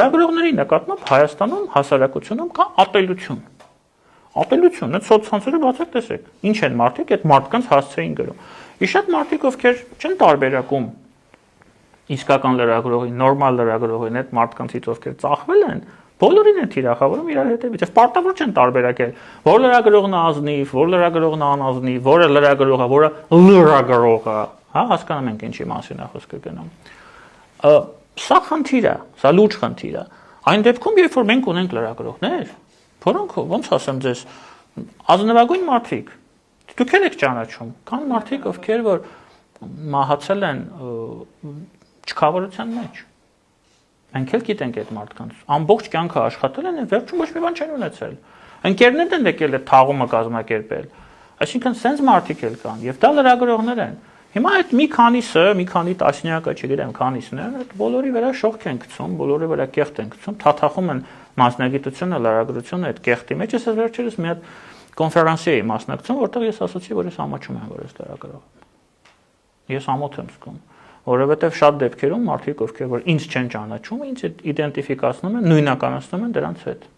Լրագրողների նկատմամբ Հայաստանում հասարակությունում կա ատելություն։ Ատելություն, այդ սոցցանցերը բացեք տեսեք, ինչ են մարդիկ այդ մարդկանց հասցեին գրում։ Իսկ շատ մարդիկ, ովքեր չեն տարբերակում իսկական լրագրողին, նորմալ լրագրողին, այդ մարդկանցից, ովքեր ծախվել են, բոլորին են թիրախավորում իրար հետևից։ Եվ պարտավոր չեն տարբերակել, որ լրագրողն է ազնիվ, որ լրագրողն է անազնիվ, որը լրագրող է, որը լրագրող է, հա, հասկանում ենք ինչի մասին է խոսքը գնում։ Սա խնդիր է, սա լուրջ խնդիր է։ Այն դեպքում, երբ որ մենք ունենք լրագրողներ, որոնք ոնց ասեմ ձեզ, ազնվագույն մարդիկ, դուք եք ճանաչում, կան մարդիկ, ովքեր որ մահացել են չքավորության մեջ։ Մենք էլ գիտենք այդ մարդկանց, ամբողջ կյանքը աշխատել են, վերջում ոչ մի բան չեն ունեցել։ Ընկերներն են եկել այդ թաղումը կազմակերպել։ Այսինքն սենց մարդիկ էլ կան, եւ դա լրագրողներ են։ Հիմա այդ մի քանիսը, մի քանի տասնյակը, չգիտեմ, քանիսներ, այդ բոլորի վրա շողք են գցում, բոլորի վրա կեղտ են գցում, թաթախում են մասնագիտությունը, լրագրությունը այդ կեղտի մեջ։ Ես վերջերս մի հատ կոնֆերանսի էի մասնակցում, որտեղ ես ասացի, որ ես ամաչում եմ, որ ես լրագրող եմ։ Ես ամոթ եմ զգում, որովհետև շատ դեպքերում մարդիկ, ովքեր որ ինձ չեն ճանաչում, ինձ իդենտիֆիկացնում են, նույնականացնում են դրանց հետ։